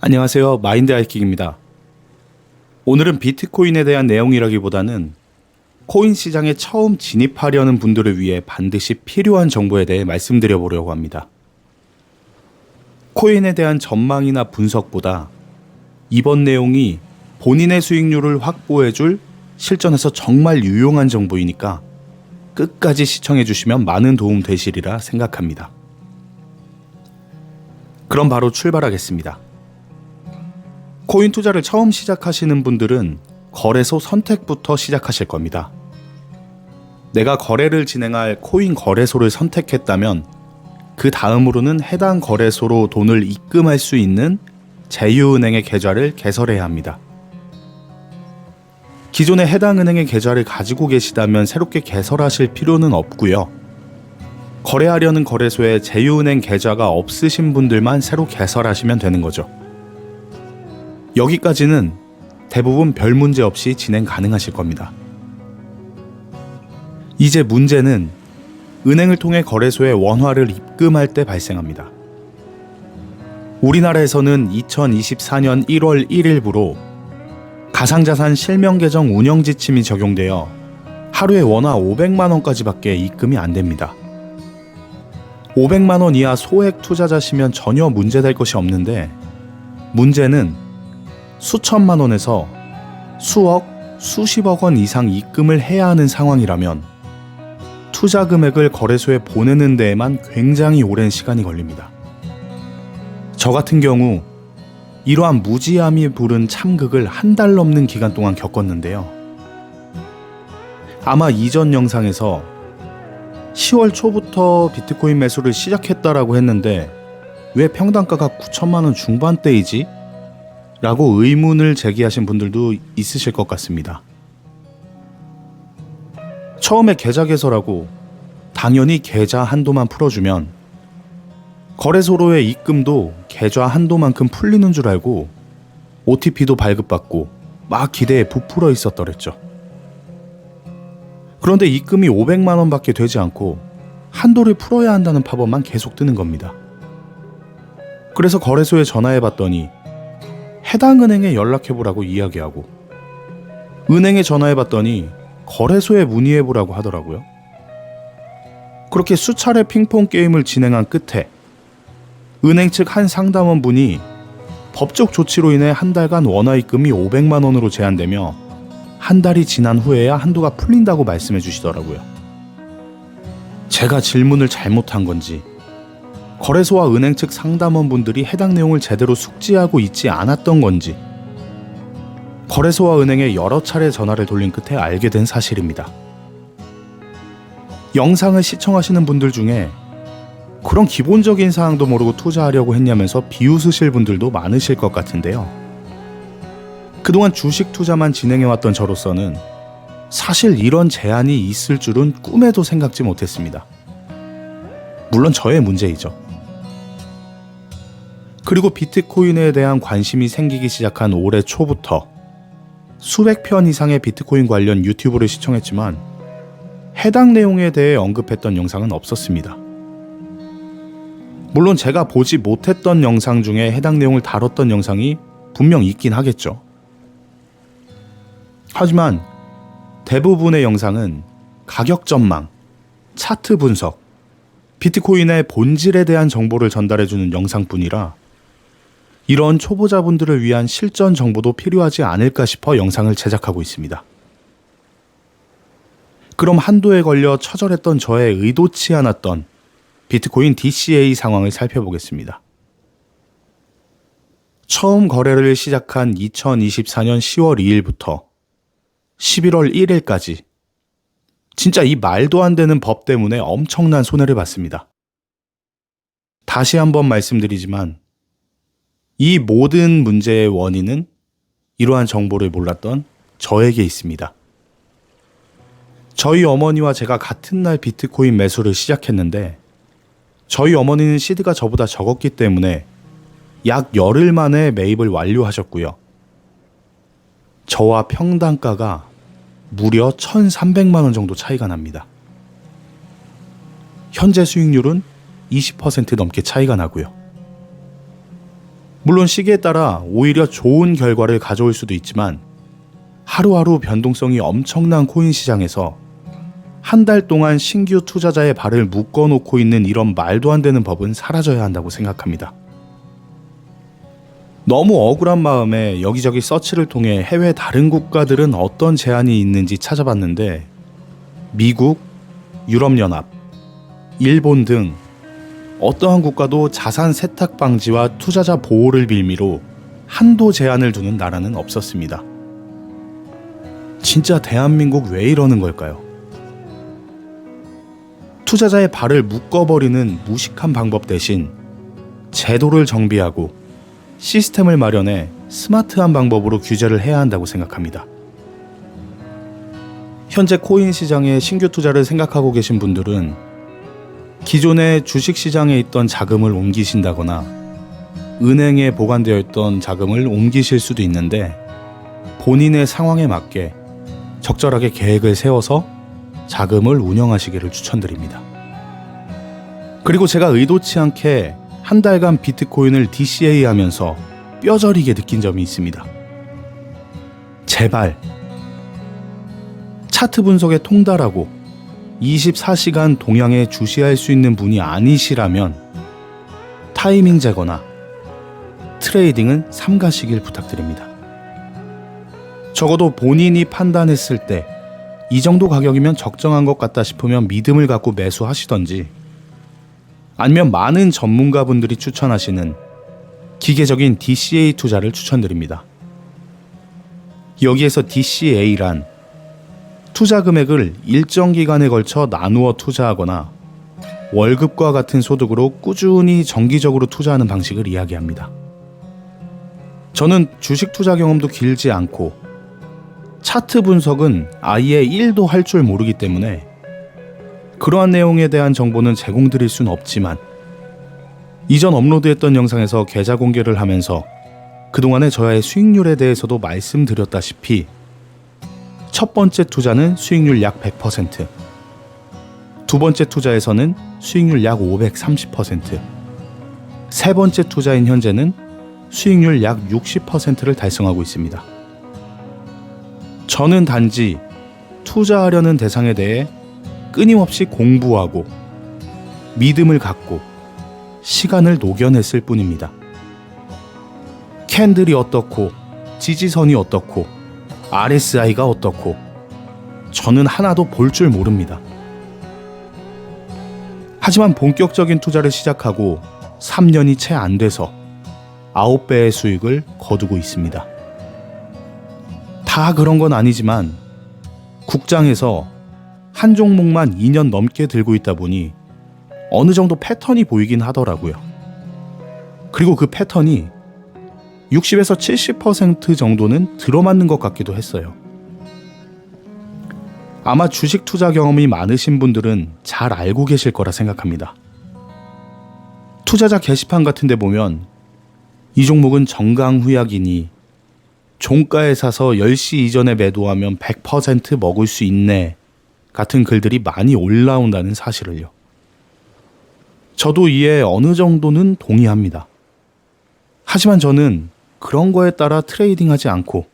안녕하세요. 마인드 하이킥입니다. 오늘은 비트코인에 대한 내용이라기보다는 코인 시장에 처음 진입하려는 분들을 위해 반드시 필요한 정보에 대해 말씀드려 보려고 합니다. 코인에 대한 전망이나 분석보다 이번 내용이 본인의 수익률을 확보해줄 실전에서 정말 유용한 정보이니까 끝까지 시청해 주시면 많은 도움 되시리라 생각합니다. 그럼 바로 출발하겠습니다. 코인 투자를 처음 시작하시는 분들은 거래소 선택부터 시작하실 겁니다. 내가 거래를 진행할 코인 거래소를 선택했다면 그 다음으로는 해당 거래소로 돈을 입금할 수 있는 제휴은행의 계좌를 개설해야 합니다. 기존에 해당 은행의 계좌를 가지고 계시다면 새롭게 개설하실 필요는 없고요. 거래하려는 거래소에 제휴은행 계좌가 없으신 분들만 새로 개설하시면 되는 거죠. 여기까지는 대부분 별 문제 없이 진행 가능하실 겁니다. 이제 문제는 은행을 통해 거래소에 원화를 입금할 때 발생합니다. 우리나라에서는 2024년 1월 1일부로 가상자산 실명계정 운영 지침이 적용되어 하루에 원화 500만 원까지밖에 입금이 안 됩니다. 500만 원 이하 소액 투자자시면 전혀 문제될 것이 없는데 문제는 수천만 원에서 수억, 수십억 원 이상 입금을 해야 하는 상황이라면 투자 금액을 거래소에 보내는 데에만 굉장히 오랜 시간이 걸립니다. 저 같은 경우 이러한 무지함이 부른 참극을 한 달 넘는 기간 동안 겪었는데요. 아마 이전 영상에서 10월 초부터 비트코인 매수를 시작했다라고 했는데 왜 평단가가 9천만 원 중반대이지? 라고 의문을 제기하신 분들도 있으실 것 같습니다. 처음에 계좌 개설하고 당연히 계좌 한도만 풀어주면 거래소로의 입금도 계좌 한도만큼 풀리는 줄 알고 OTP도 발급받고 막 기대에 부풀어 있었더랬죠. 그런데 입금이 500만 원밖에 되지 않고 한도를 풀어야 한다는 팝업만 계속 뜨는 겁니다. 그래서 거래소에 전화해봤더니 해당 은행에 연락해보라고 이야기하고 은행에 전화해봤더니 거래소에 문의해보라고 하더라고요. 그렇게 수차례 핑퐁 게임을 진행한 끝에 은행 측 한 상담원분이 법적 조치로 인해 한 달간 원화 입금이 500만 원으로 제한되며 한 달이 지난 후에야 한도가 풀린다고 말씀해 주시더라고요. 제가 질문을 잘못한 건지 거래소와 은행 측 상담원분들이 해당 내용을 제대로 숙지하고 있지 않았던 건지 거래소와 은행에 여러 차례 전화를 돌린 끝에 알게 된 사실입니다. 영상을 시청하시는 분들 중에 그런 기본적인 사항도 모르고 투자하려고 했냐면서 비웃으실 분들도 많으실 것 같은데요. 그동안 주식 투자만 진행해왔던 저로서는 사실 이런 제한이 있을 줄은 꿈에도 생각지 못했습니다. 물론 저의 문제이죠. 그리고 비트코인에 대한 관심이 생기기 시작한 올해 초부터 수백 편 이상의 비트코인 관련 유튜브를 시청했지만 해당 내용에 대해 언급했던 영상은 없었습니다. 물론 제가 보지 못했던 영상 중에 해당 내용을 다뤘던 영상이 분명 있긴 하겠죠. 하지만 대부분의 영상은 가격 전망, 차트 분석, 비트코인의 본질에 대한 정보를 전달해주는 영상뿐이라 이런 초보자분들을 위한 실전 정보도 필요하지 않을까 싶어 영상을 제작하고 있습니다. 그럼 한도에 걸려 처절했던 저의 의도치 않았던 비트코인 DCA 상황을 살펴보겠습니다. 처음 거래를 시작한 2024년 10월 2일부터 11월 1일까지 진짜 이 말도 안 되는 법 때문에 엄청난 손해를 봤습니다. 다시 한번 말씀드리지만 이 모든 문제의 원인은 이러한 정보를 몰랐던 저에게 있습니다. 저희 어머니와 제가 같은 날 비트코인 매수를 시작했는데 저희 어머니는 시드가 저보다 적었기 때문에 약 열흘 만에 매입을 완료하셨고요. 저와 평단가가 무려 1,300만 원 정도 차이가 납니다. 현재 수익률은 20% 넘게 차이가 나고요. 물론 시기에 따라 오히려 좋은 결과를 가져올 수도 있지만 하루하루 변동성이 엄청난 코인 시장에서 한 달 동안 신규 투자자의 발을 묶어놓고 있는 이런 말도 안 되는 법은 사라져야 한다고 생각합니다. 너무 억울한 마음에 여기저기 서치를 통해 해외 다른 국가들은 어떤 제한이 있는지 찾아봤는데 미국, 유럽연합, 일본 등 어떠한 국가도 자산 세탁 방지와 투자자 보호를 빌미로 한도 제한을 두는 나라는 없었습니다. 진짜 대한민국 왜 이러는 걸까요? 투자자의 발을 묶어버리는 무식한 방법 대신 제도를 정비하고 시스템을 마련해 스마트한 방법으로 규제를 해야 한다고 생각합니다. 현재 코인 시장에 신규 투자를 생각하고 계신 분들은 기존의 주식시장에 있던 자금을 옮기신다거나 은행에 보관되어 있던 자금을 옮기실 수도 있는데 본인의 상황에 맞게 적절하게 계획을 세워서 자금을 운영하시기를 추천드립니다. 그리고 제가 의도치 않게 한 달간 비트코인을 DCA 하면서 뼈저리게 느낀 점이 있습니다. 제발 차트 분석에 통달하고 24시간 동향에 주시할 수 있는 분이 아니시라면 타이밍 재거나 트레이딩은 삼가시길 부탁드립니다. 적어도 본인이 판단했을 때 이 정도 가격이면 적정한 것 같다 싶으면 믿음을 갖고 매수하시던지 아니면 많은 전문가분들이 추천하시는 기계적인 DCA 투자를 추천드립니다. 여기에서 DCA란 투자 금액을 일정 기간에 걸쳐 나누어 투자하거나 월급과 같은 소득으로 꾸준히 정기적으로 투자하는 방식을 이야기합니다. 저는 주식 투자 경험도 길지 않고 차트 분석은 아예 1도 할 줄 모르기 때문에 그러한 내용에 대한 정보는 제공드릴 수는 없지만 이전 업로드했던 영상에서 계좌 공개를 하면서 그동안의 저의 수익률에 대해서도 말씀드렸다시피 첫 번째 투자는 수익률 약 100%, 두 번째 투자에서는 수익률 약 530%, 세 번째 투자인 현재는 수익률 약 60%를 달성하고 있습니다. 저는 단지 투자하려는 대상에 대해 끊임없이 공부하고 믿음을 갖고 시간을 녹여냈을 뿐입니다. 캔들이 어떻고 지지선이 어떻고 RSI가 어떻고 저는 하나도 볼 줄 모릅니다. 하지만 본격적인 투자를 시작하고 3년이 채 안 돼서 9배의 수익을 거두고 있습니다. 다 그런 건 아니지만 국장에서 한 종목만 2년 넘게 들고 있다 보니 어느 정도 패턴이 보이긴 하더라고요. 그리고 그 패턴이 60에서 70% 정도는 들어맞는 것 같기도 했어요. 아마 주식 투자 경험이 많으신 분들은 잘 알고 계실 거라 생각합니다. 투자자 게시판 같은 데 보면 이 종목은 정강후약이니 종가에 사서 10시 이전에 매도하면 100% 먹을 수 있네 같은 글들이 많이 올라온다는 사실을요. 저도 이에 어느 정도는 동의합니다. 하지만 저는 그런 거에 따라 트레이딩하지 않고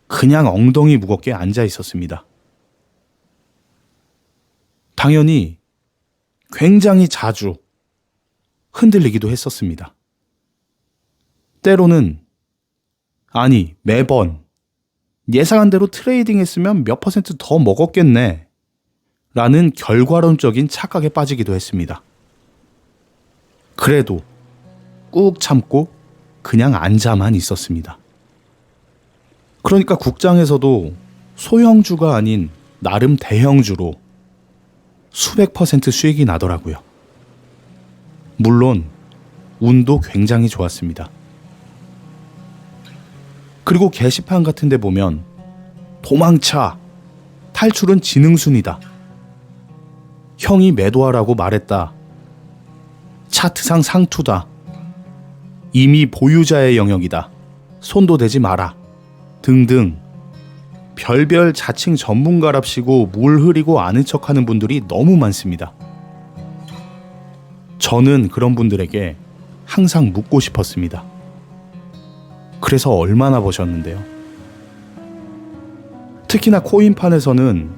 그냥 엉덩이 무겁게 앉아 있었습니다. 당연히 굉장히 자주 흔들리기도 했었습니다. 때로는 아니 매번 예상한 대로 트레이딩 했으면 몇 퍼센트 더 먹었겠네 라는 결과론적인 착각에 빠지기도 했습니다. 그래도 꾹 참고 그냥 앉아만 있었습니다. 그러니까 국장에서도 소형주가 아닌 나름 대형주로 수백 퍼센트 수익이 나더라고요. 물론 운도 굉장히 좋았습니다. 그리고 게시판 같은 데 보면 도망차, 탈출은 지능순이다, 형이 매도하라고 말했다, 차트상 상투다, 이미 보유자의 영역이다, 손도 대지 마라 등등 별별 자칭 전문가랍시고 물 흐리고 아는 척하는 분들이 너무 많습니다. 저는 그런 분들에게 항상 묻고 싶었습니다. 그래서 얼마나 버셨는데요. 특히나 코인판에서는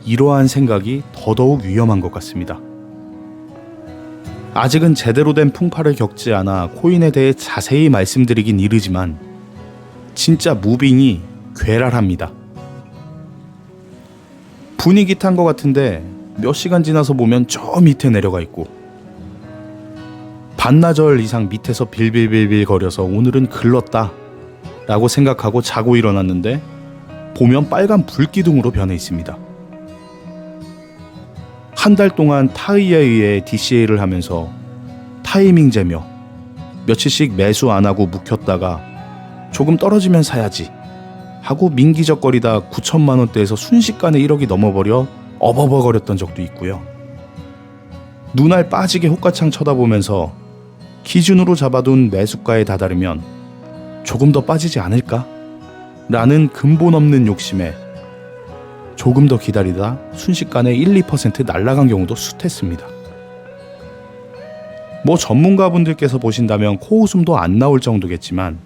이러한 생각이 더더욱 위험한 것 같습니다. 아직은 제대로 된 풍파를 겪지 않아 코인에 대해 자세히 말씀드리긴 이르지만 진짜 무빙이 괴랄합니다. 분위기 탄 것 같은데 몇 시간 지나서 보면 저 밑에 내려가 있고, 반나절 이상 밑에서 빌빌빌빌 거려서 오늘은 글렀다 라고 생각하고 자고 일어났는데 보면 빨간 불기둥으로 변해 있습니다. 한 달 동안 타의에 의해 DCA를 하면서 타이밍 재며 며칠씩 매수 안 하고 묵혔다가 조금 떨어지면 사야지 하고 민기적거리다 9천만 원대에서 순식간에 1억이 넘어버려 어버버거렸던 적도 있고요. 눈알 빠지게 호가창 쳐다보면서 기준으로 잡아둔 매수가에 다다르면 조금 더 빠지지 않을까? 라는 근본 없는 욕심에 조금 더 기다리다 순식간에 1~2% 날아간 경우도 숱했습니다. 뭐 전문가분들께서 보신다면 코웃음도 안 나올 정도겠지만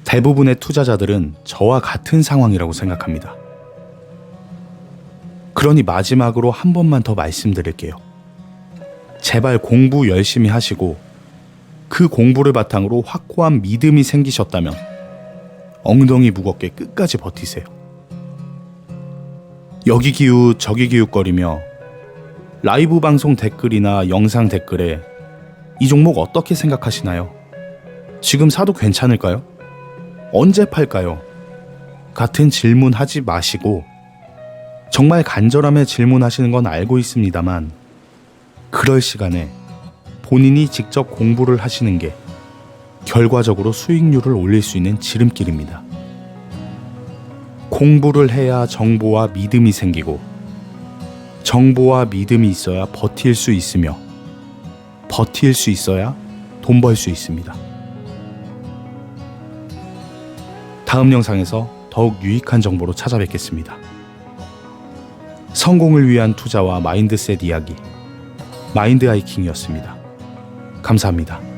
대부분의 투자자들은 저와 같은 상황이라고 생각합니다. 그러니 마지막으로 한 번만 더 말씀드릴게요. 제발 공부 열심히 하시고 그 공부를 바탕으로 확고한 믿음이 생기셨다면 엉덩이 무겁게 끝까지 버티세요. 여기 기웃 저기 기웃거리며 라이브 방송 댓글이나 영상 댓글에 이 종목 어떻게 생각하시나요? 지금 사도 괜찮을까요? 언제 팔까요? 같은 질문 하지 마시고, 정말 간절함에 질문하시는 건 알고 있습니다만 그럴 시간에 본인이 직접 공부를 하시는 게 결과적으로 수익률을 올릴 수 있는 지름길입니다. 공부를 해야 정보와 믿음이 생기고, 정보와 믿음이 있어야 버틸 수 있으며, 버틸 수 있어야 돈 벌 수 있습니다. 다음 영상에서 더욱 유익한 정보로 찾아뵙겠습니다. 성공을 위한 투자와 마인드셋 이야기, 마인드 하이킹이었습니다. 감사합니다.